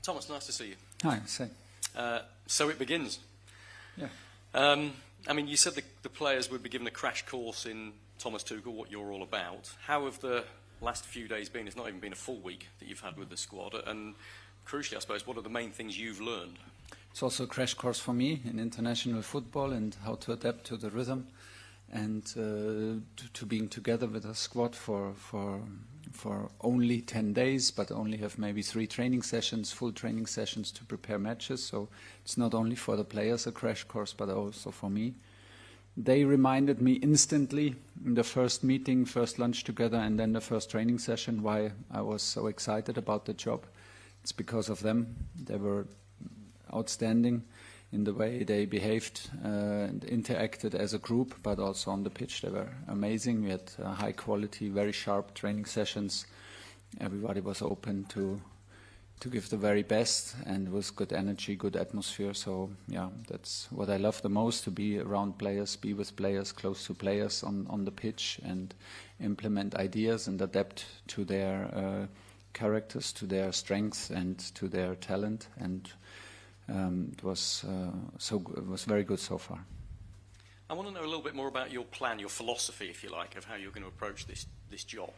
Thomas, nice to see you. Hi, same. So it begins. Yeah. I mean, you said the players would be given a crash course in Thomas Tuchel, what you're all about. How have the last few days been? It's not even been a full week that you've had with the squad. And crucially, I suppose, what are the main things you've learned? It's also a crash course for me in international football and how to adapt to the rhythm and to being together with a squad for only 10 days, but only have maybe 3 training sessions, full training sessions to prepare matches. So it's not only for the players a crash course, but also for me. They reminded me instantly in the first meeting, first lunch together, and then the first training session why I was so excited about the job. It's because of them. They were outstanding in the way they behaved and interacted as a group, but also on the pitch they were amazing. We had high quality, very sharp training sessions. Everybody was open to give the very best, and it was good energy, good atmosphere. So yeah, that's what I love the most, to be around players, be with players, close to players on the pitch, and implement ideas and adapt to their characters, to their strengths and to their talent. And it was very good so far. I want to know a little bit more about your plan, your philosophy, if you like, of how you're going to approach this job.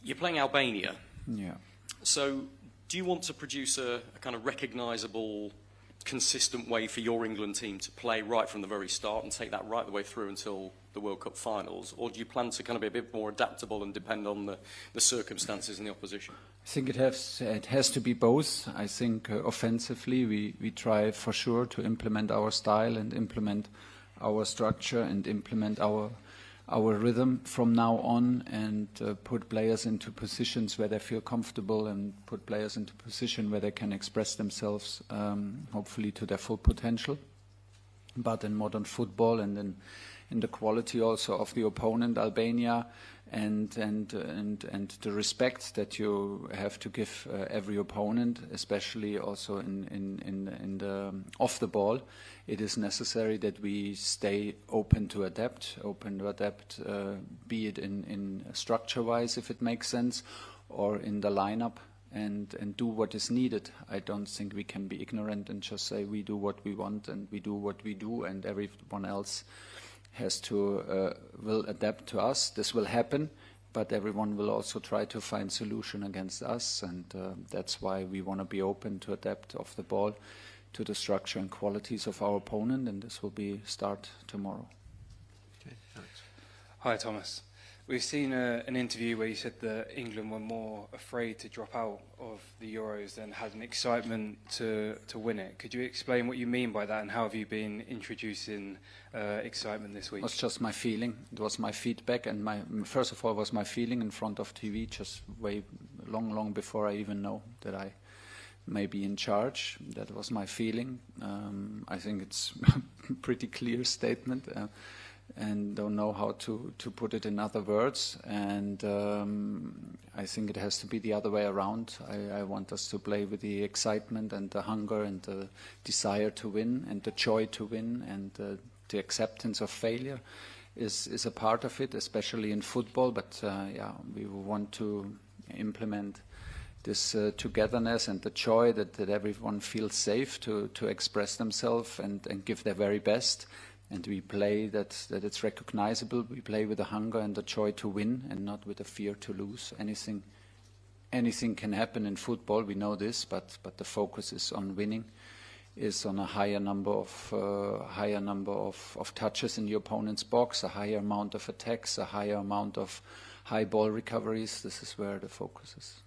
You're playing Albania. Yeah. So do you want to produce a kind of recognisable, consistent way for your England team to play right from the very start and take that right the way through until the World Cup finals? Or do you plan to kind of be a bit more adaptable and depend on the circumstances and the opposition? I think it has to be both. I think offensively we try for sure to implement our style and implement our structure and implement our rhythm from now on, and put players into positions where they feel comfortable and put players into position where they can express themselves, hopefully to their full potential. But in modern football and in the quality also of the opponent, Albania, and the respect that you have to give every opponent, especially also in the off the ball, it is necessary that we stay open to adapt, be it in structure-wise, if it makes sense, or in the lineup, and do what is needed. I don't think we can be ignorant and just say we do what we want and we do what we do, and everyone else has to will adapt to us. This will happen, but everyone will also try to find solution against us, and that's why we want to be open to adapt off the ball to the structure and qualities of our opponent, and this will be start tomorrow. Okay, thanks. Hi, Thomas. We've seen an interview where you said that England were more afraid to drop out of the Euros than had an excitement to win it. Could you explain what you mean by that, and how have you been introducing excitement this week? It was just my feeling. It was my feedback, and first of all was my feeling in front of TV, just way long before I even know that I may be in charge. That was my feeling. I think it's a pretty clear statement. And don't know how to put it in other words, and I think it has to be the other way around. I want us to play with the excitement and the hunger and the desire to win and the joy to win, and the acceptance of failure is a part of it, especially in football. But yeah, we want to implement this togetherness and the joy that everyone feels safe to express themselves and give their very best. And we play that it's recognizable. We play with the hunger and the joy to win, and not with the fear to lose. Anything can happen in football. We know this, but the focus is on winning, is on a higher number of touches in the opponent's box, a higher amount of attacks, a higher amount of high ball recoveries. This is where the focus is.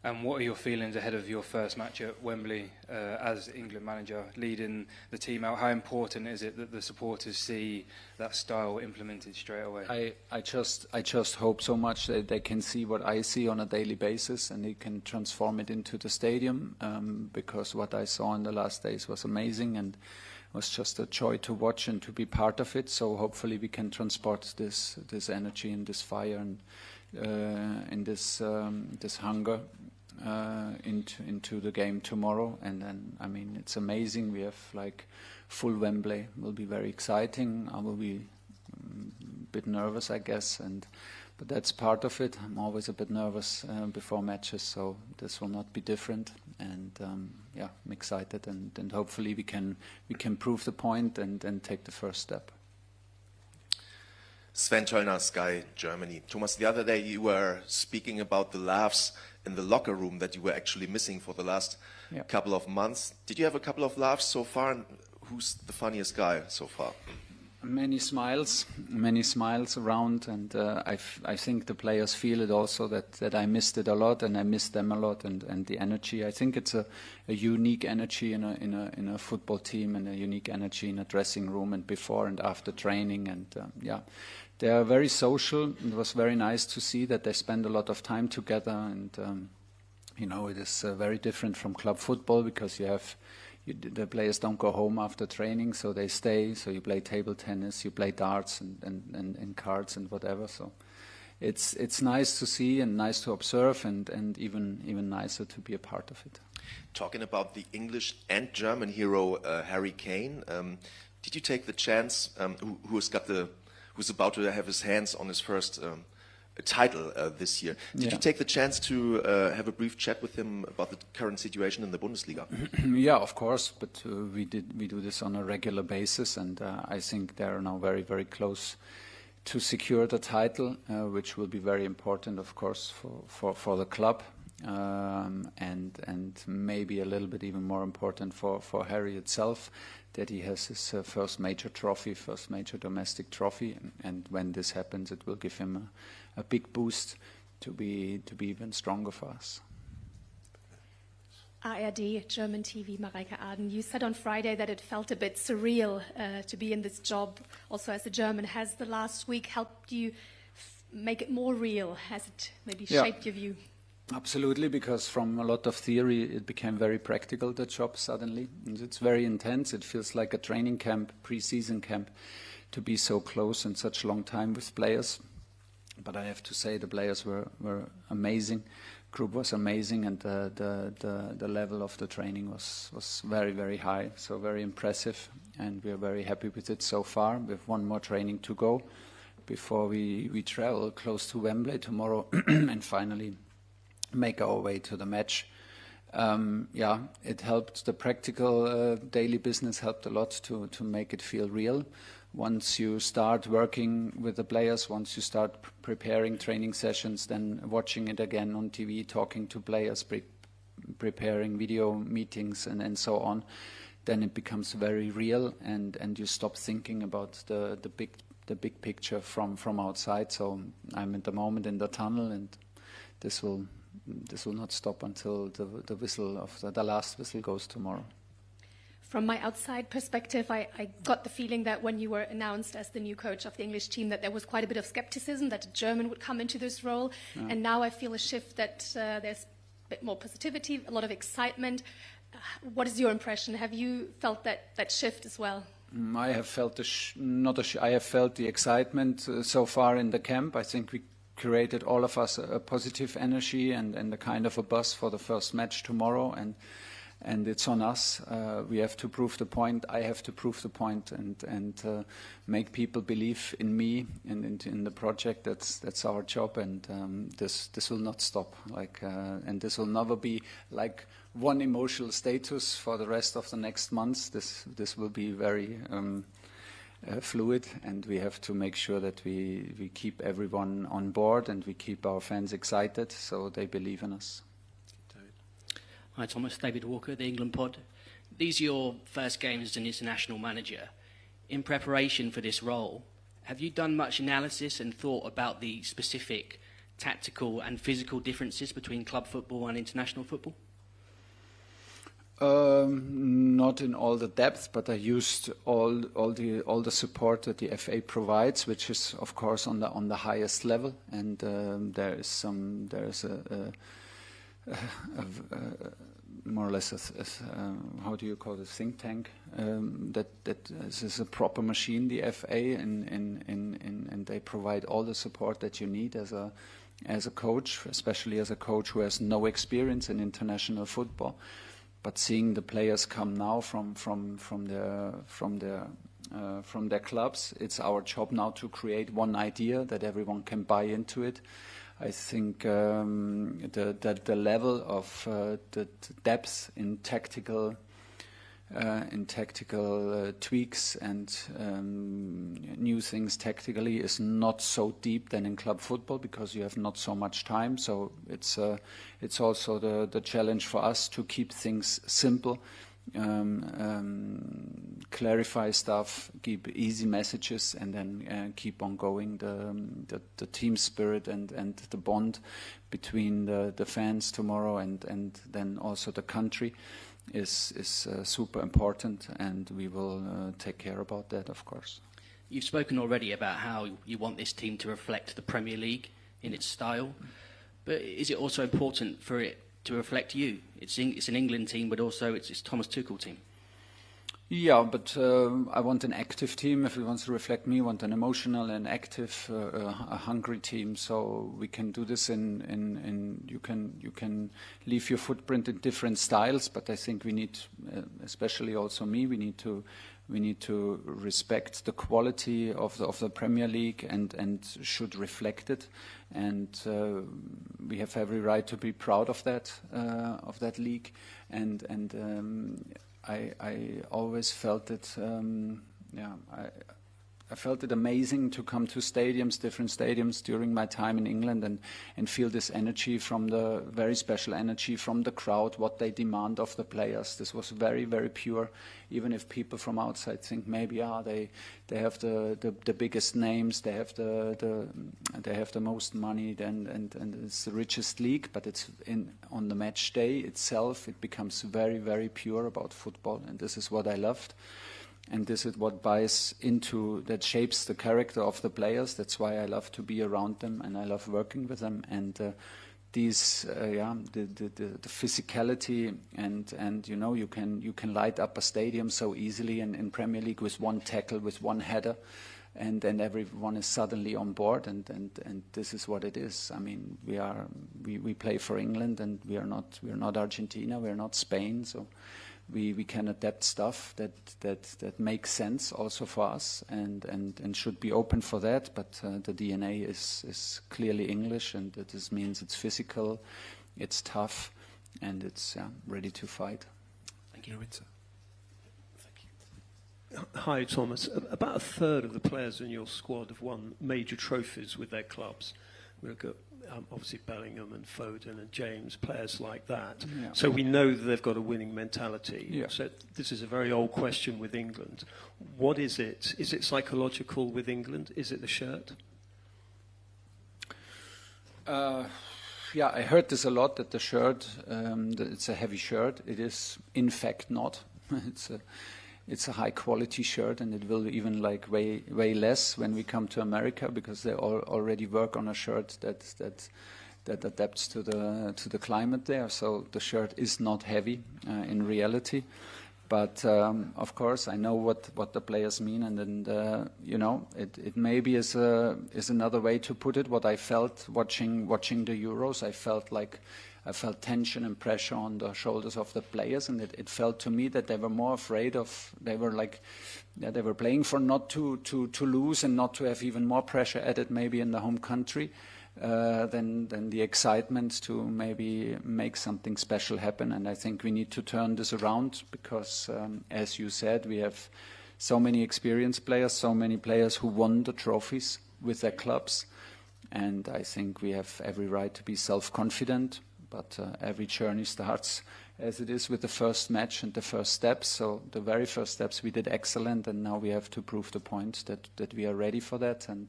And what are your feelings ahead of your first match at Wembley as England manager, leading the team out? How important is it that the supporters see that style implemented straight away? I just hope so much that they can see what I see on a daily basis, and they can transform it into the stadium, because what I saw in the last days was amazing, and was just a joy to watch and to be part of it. So hopefully we can transport this energy and this fire and this hunger into the game tomorrow. And then, I mean, it's amazing. We have like full Wembley. Will be very exciting. I will be a bit nervous, I guess, But that's part of it. I'm always a bit nervous before matches, so this will not be different. And yeah, I'm excited, and hopefully we can prove the point and take the first step. Sven Töllner, Sky Germany. Thomas, the other day you were speaking about the laughs in the locker room that you were actually missing for the last couple of months. Did you have a couple of laughs so far? And who's the funniest guy so far? Many smiles around, and I think the players feel it also that I missed it a lot, and I missed them a lot, and the energy. I think it's a unique energy in a football team, and a unique energy in a dressing room, and before and after training, and yeah. They are very social. It was very nice to see that they spend a lot of time together, and you know, it is very different from club football because the players don't go home after training, so they stay. So you play table tennis, you play darts and cards and whatever. So it's nice to see and nice to observe, and even nicer to be a part of it. Talking about the English and German hero Harry Kane, did you take the chance? Who's about to have his hands on his first title this year? Did you take the chance to have a brief chat with him about the current situation in the Bundesliga? Yeah, of course, but we do this on a regular basis, and I think they are now very, very close to secure the title, which will be very important, of course, for the club, and maybe a little bit even more important for Harry itself, that he has his first major domestic trophy, and when this happens, it will give him a big boost to be even stronger for us. ARD, German TV, Mareike Aden. You said on Friday that it felt a bit surreal to be in this job, also as a German. Has the last week helped you make it more real? Has it maybe shaped your view? Absolutely, because from a lot of theory, it became very practical, the job suddenly. And it's very intense. It feels like a training camp, pre-season camp, to be so close and such a long time with players. But I have to say the players were amazing. Group was amazing, and the level of the training was very, very high, so very impressive. And we are very happy with it so far. We have one more training to go before we travel close to Wembley tomorrow and finally make our way to the match. Yeah, it helped. The practical daily business helped a lot to make it feel real. Once you start working with the players, once you start preparing training sessions, then watching it again on TV, talking to players, preparing video meetings and so on, then it becomes very real, and you stop thinking about the big picture from outside. So I'm at the moment in the tunnel, and this will not stop until the last whistle goes tomorrow. From my outside perspective, I got the feeling that when you were announced as the new coach of the English team, that there was quite a bit of skepticism that a German would come into this role. Yeah. And now I feel a shift that there's a bit more positivity, a lot of excitement. What is your impression? Have you felt that shift as well? I have felt I have felt the excitement so far in the camp. I think we created, all of us, a positive energy and a kind of a buzz for the first match tomorrow, and it's on us. We have to prove the point. I have to prove the point and make people believe in me and in the project. That's our job, and this will not stop. And this will never be like one emotional status for the rest of the next months. This will be very fluid, and we have to make sure that we keep everyone on board and we keep our fans excited so they believe in us. Hi Thomas, David Walker, the England Pod. These are your first games as an international manager. In preparation for this role, have you done much analysis and thought about the specific tactical and physical differences between club football and international football? Not in all the depth, but I used all the support that the FA provides, which is of course on the highest level, and there is a more or less how do you call it, think tank that is a proper machine, the FA, and they provide all the support that you need as a coach, especially as a coach who has no experience in international football. But seeing the players come now from their their clubs. It's our job now to create one idea that everyone can buy into it. I think the level of the depth in tactical tweaks and new things tactically is not so deep than in club football, because you have not so much time. So it's also the challenge for us to keep things simple, clarify stuff, keep easy messages, and then keep on going. The team spirit and the bond between the fans tomorrow and then also the country is super important, and we will take care about that, of course. You've spoken already about how you want this team to reflect the Premier League in its style, but is it also important for it to reflect you? It's an England team, but also it's Thomas Tuchel team. Yeah, but I want an active team. If it wants to reflect me, I want an emotional and active, a hungry team. So we can do this in you can leave your footprint in different styles. But I think we need, especially also me, we need to respect the quality of the Premier League and should reflect it. And we have every right to be proud of that league. I always felt it. I felt it amazing to come to different stadiums during my time in England and feel this energy very special energy from the crowd, what they demand of the players. This was very, very pure. Even if people from outside think maybe they have the biggest names, they have the most money, and it's the richest league, but it's on the match day itself, it becomes very, very pure about football, and this is what I loved. And this is what that shapes the character of the players. That's why I love to be around them and I love working with them. And the physicality and you can light up a stadium so easily in Premier League with one tackle, with one header, and then everyone is suddenly on board. And this is what it is. I mean, we play for England, and we are not Argentina, we are not Spain, so. We can adapt stuff that makes sense also for us and should be open for that. But the DNA is clearly English, and this means it's physical, it's tough, and it's ready to fight. Thank you. Hi, Thomas. About a third of the players in your squad have won major trophies with their clubs. We look at obviously Bellingham and Foden and James, players like that. Yeah. So we know that they've got a winning mentality. Yeah. So this is a very old question with England. What is it? Is it psychological with England? Is it the shirt? Yeah, I heard this a lot, that the shirt, that it's a heavy shirt. It is, in fact, not. It's a high-quality shirt, and it will even weigh less when we come to America, because they already work on a shirt that adapts to the climate there. So the shirt is not heavy in reality, but of course I know what the players mean, and then it maybe is another way to put it. What I felt watching the Euros, I felt tension and pressure on the shoulders of the players, and it felt to me that they were more afraid of. They were playing for not to lose and not to have even more pressure added maybe in the home country than the excitement to maybe make something special happen. And I think we need to turn this around, because as you said, we have so many experienced players, so many players who won the trophies with their clubs, and I think we have every right to be self-confident. But every journey starts as it is with the first match and the first steps. So the very first steps we did excellent, and now we have to prove the point that we are ready for that. And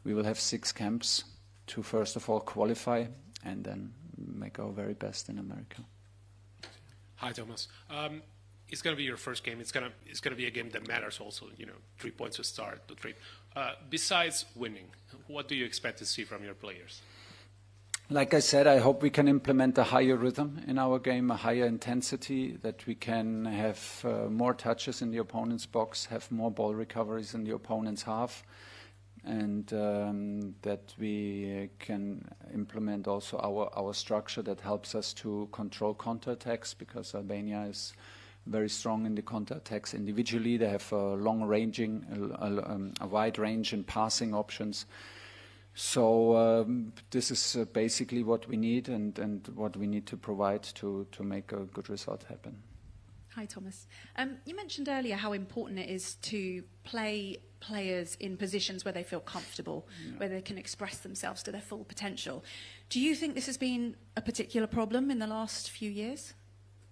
we will have 6 camps to first of all qualify and then make our very best in America. Hi, Thomas. It's going to be your first game. It's going to be a game that matters also. 3 points to start the trip. Besides winning, what do you expect to see from your players? Like I said, I hope we can implement a higher rhythm in our game, a higher intensity, that we can have more touches in the opponent's box, have more ball recoveries in the opponent's half, and that we can implement also our structure that helps us to control counterattacks, because Albania is very strong in the counter-attacks individually. They have a wide range in passing options. So this is basically what we need and what we need to provide to make a good result happen. Hi, Thomas. You mentioned earlier how important it is to play players in positions where they feel comfortable, where they can express themselves to their full potential. Do you think this has been a particular problem in the last few years?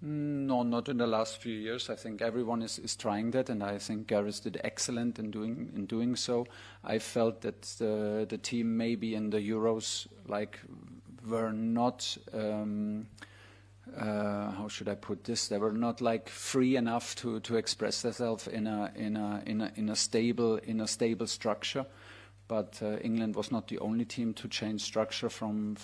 No, not in the last few years. I think everyone is trying that, and I think Gareth did excellent in doing so. I felt that the team maybe in the Euros were not. How should I put this? They were not free enough to express themselves in a stable structure. But England was not the only team to change structure from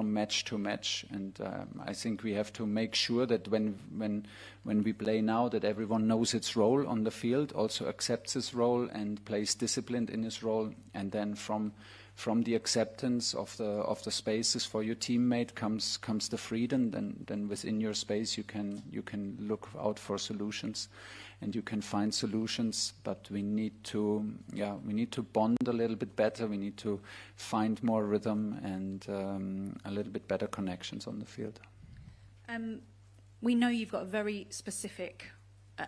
match to match, and I think we have to make sure that when we play now, that everyone knows its role on the field, also accepts his role and plays disciplined in his role, and then from the acceptance of the spaces for your teammate comes the freedom. Then within your space you can look out for solutions, and you can find solutions. But we need to bond a little bit better. We need to find more rhythm and a little bit better connections on the field. We know you've got a very specific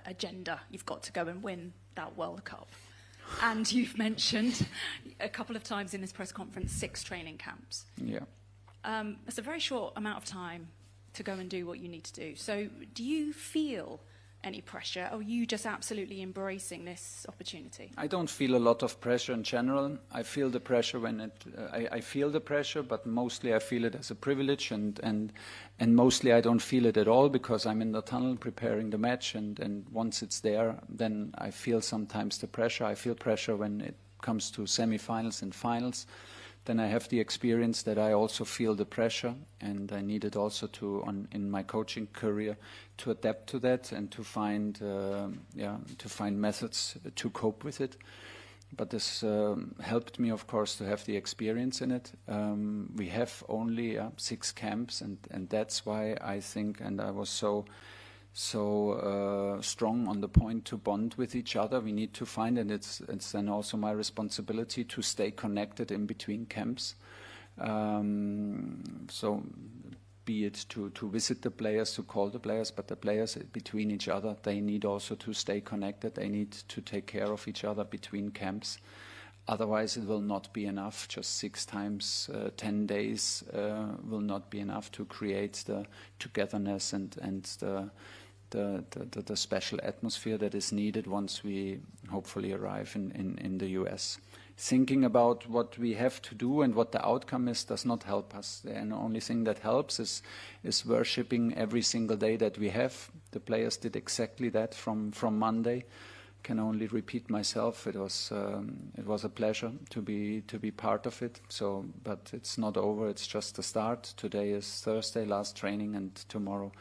agenda. You've got to go and win that World Cup. And you've mentioned a couple of times in this press conference 6 training camps. Yeah. It's a very short amount of time to go and do what you need to do. So do you feel any pressure, or are you just absolutely embracing this opportunity? I don't feel a lot of pressure in general. I feel the pressure when I feel the pressure, but mostly I feel it as a privilege, and mostly I don't feel it at all because I'm in the tunnel preparing the match, and once it's there, then I feel sometimes the pressure. I feel pressure when it comes to semi-finals and finals. Then I have the experience that I also feel the pressure, and I needed also in my coaching career to adapt to that and to find methods to cope with it. But this helped me, of course, to have the experience in it. We have only 6 camps, and that's why I think, and I was so strong on the point to bond with each other. We need to find, and it's then also my responsibility to stay connected in between camps. So be it to visit the players, to call the players, but the players between each other, they need also to stay connected. They need to take care of each other between camps. Otherwise, it will not be enough. Just 6 times 10 days will not be enough to create the togetherness and the special atmosphere that is needed once we hopefully arrive in the US. Thinking about what we have to do and what the outcome is does not help us. The only thing that helps is worshipping every single day that we have. The players did exactly that from Monday. Can only repeat myself. It was a pleasure to be part of it. So, but it's not over. It's just the start. Today is Thursday, last training, and tomorrow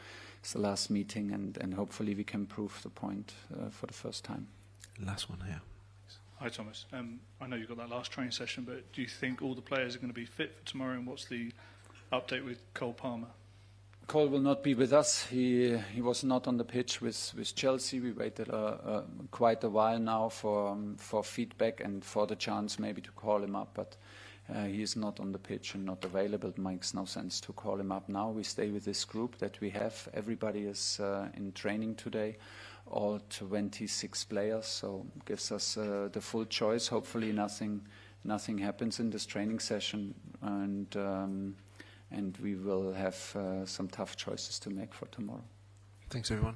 is the last meeting. And hopefully we can prove the point for the first time. Last one here. Hi Thomas. I know you've got that last training session, but do you think all the players are going to be fit for tomorrow? And what's the update with Cole Palmer? Cole will not be with us. He was not on the pitch with Chelsea. We waited quite a while now for feedback and for the chance maybe to call him up, but he is not on the pitch and not available. It makes no sense to call him up now. We stay with this group that we have. Everybody is in training today, all 26 players, so it gives us the full choice. Hopefully nothing happens in this training session, and we will have some tough choices to make for tomorrow. Thanks, everyone.